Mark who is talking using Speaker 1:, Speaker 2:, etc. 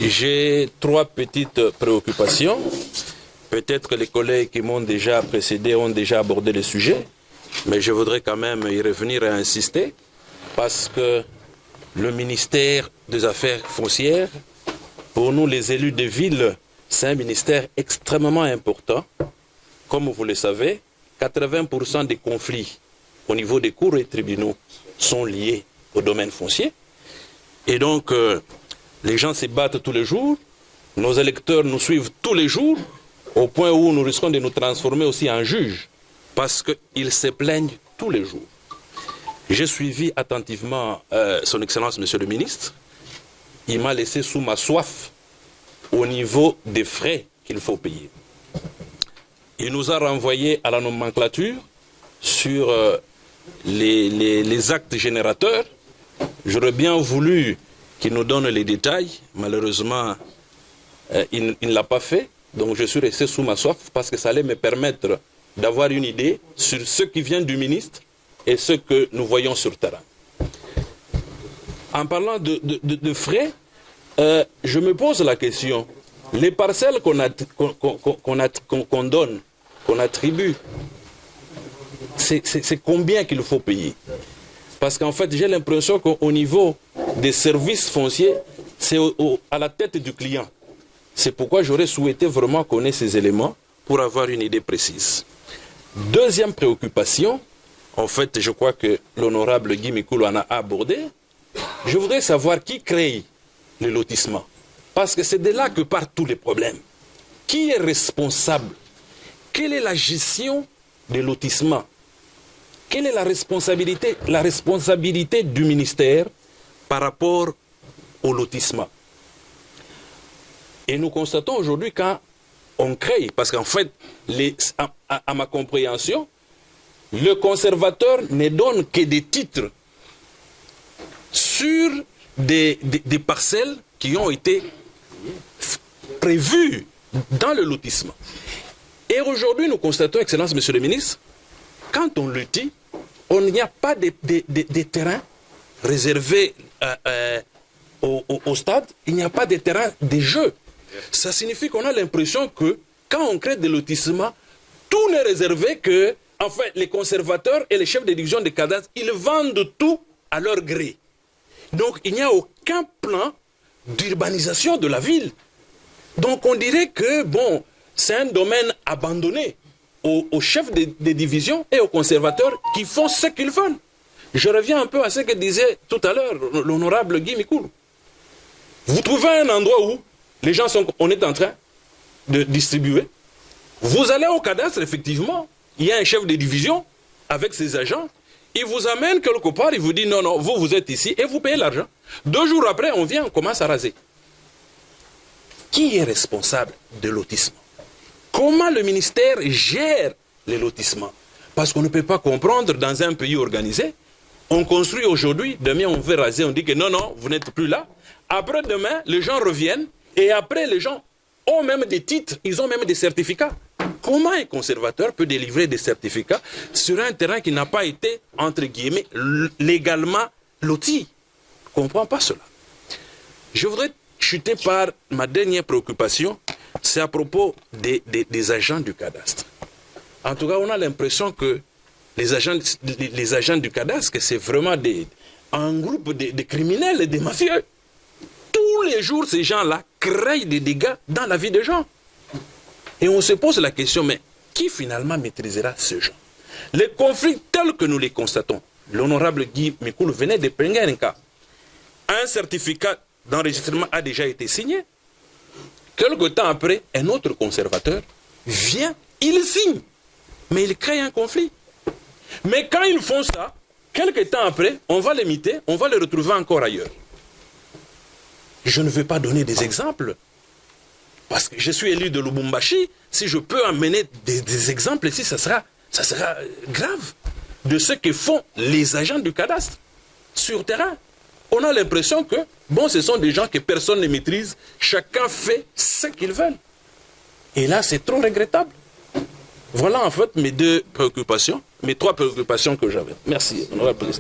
Speaker 1: J'ai trois petites préoccupations. Peut-être que les collègues qui m'ont déjà précédé ont déjà abordé le sujet, mais je voudrais quand même y revenir et insister, parce que le ministère des Affaires foncières, pour nous les élus de ville, c'est un ministère extrêmement important. Comme vous le savez, 80% des conflits au niveau des cours et tribunaux sont liés au domaine foncier. Et donc, les gens se battent tous les jours, nos électeurs nous suivent tous les jours, au point où nous risquons de nous transformer aussi en juges, parce qu'ils se plaignent tous les jours. J'ai suivi attentivement son Excellence, Monsieur le Ministre. Il m'a laissé sous ma soif au niveau des frais qu'il faut payer. Il nous a renvoyé à la nomenclature sur les actes générateurs. J'aurais bien voulu qu'il nous donne les détails. Malheureusement, il ne l'a pas fait. Donc je suis resté sous ma soif parce que ça allait me permettre d'avoir une idée sur ce qui vient du ministre et ce que nous voyons sur le terrain. En parlant de frais, je me pose la question. Les parcelles qu'on donne, qu'on attribue, c'est combien qu'il faut payer? Parce qu'en fait, j'ai l'impression qu'au niveau des services fonciers, c'est à la tête du client. C'est pourquoi j'aurais souhaité vraiment connaître ces éléments pour avoir une idée précise. Deuxième préoccupation, en fait, je crois que l'honorable Guy Mikulu en a abordé. Je voudrais savoir qui crée le lotissement. Parce que c'est de là que partent tous les problèmes. Qui est responsable? Quelle est la gestion des lotissements? Quelle est la responsabilité du ministère par rapport au lotissement? Et nous constatons aujourd'hui quand on crée, parce qu'en fait, à ma compréhension, le conservateur ne donne que des titres sur des parcelles qui ont été prévues dans le lotissement. Et aujourd'hui, nous constatons, Excellence, Monsieur le Ministre, quand on lotit, on n'y a pas de terrains réservés au stade, il n'y a pas de terrains de jeu. Ça signifie qu'on a l'impression que quand on crée des lotissements, tout n'est réservé que, en fait, les conservateurs et les chefs de division des cadastres, ils vendent tout à leur gré. Donc, il n'y a aucun plan d'urbanisation de la ville. Donc, on dirait que, bon, c'est un domaine abandonné aux chefs des divisions et aux conservateurs qui font ce qu'ils veulent. Je reviens un peu à ce que disait tout à l'heure l'honorable Guy Mikulu. Vous trouvez un endroit où les gens on est en train de distribuer. Vous allez au cadastre, effectivement, il y a un chef de division avec ses agents. Il vous amène quelque part, il vous dit non, non, vous êtes ici et vous payez l'argent. 2 jours après, on vient, on commence à raser. Qui est responsable de lotissement? Comment le ministère gère les lotissements? Parce qu'on ne peut pas comprendre dans un pays organisé. On construit aujourd'hui, demain on veut raser, on dit que non, non, vous n'êtes plus là. Après demain, les gens reviennent et après les gens ont même des titres, ils ont même des certificats. Comment un conservateur peut délivrer des certificats sur un terrain qui n'a pas été, entre guillemets, légalement loti? Je ne comprends pas cela. Je voudrais chuter par ma dernière préoccupation, c'est à propos des agents du cadastre. En tout cas, on a l'impression que les agents du cadastre, c'est vraiment un groupe de criminels et de mafieux. Tous les jours, ces gens-là créent des dégâts dans la vie des gens. Et on se pose la question, mais qui finalement maîtrisera ce genre? Les conflits tels que nous les constatons, l'honorable Guy Mikulu venait de prendre un cas. Un certificat d'enregistrement a déjà été signé. Quelque temps après, un autre conservateur vient, il signe, mais il crée un conflit. Mais quand ils font ça, quelque temps après, on va l'imiter, on va le retrouver encore ailleurs. Je ne veux pas donner des exemples, parce que je suis élu de Lubumbashi. Si je peux amener des exemples ici, ça sera grave de ce que font les agents du cadastre sur terrain. On a l'impression que, bon, ce sont des gens que personne ne maîtrise, chacun fait ce qu'il veut. Et là, c'est trop regrettable. Voilà en fait mes 2 préoccupations, mes 3 préoccupations que j'avais. Merci, honorable président.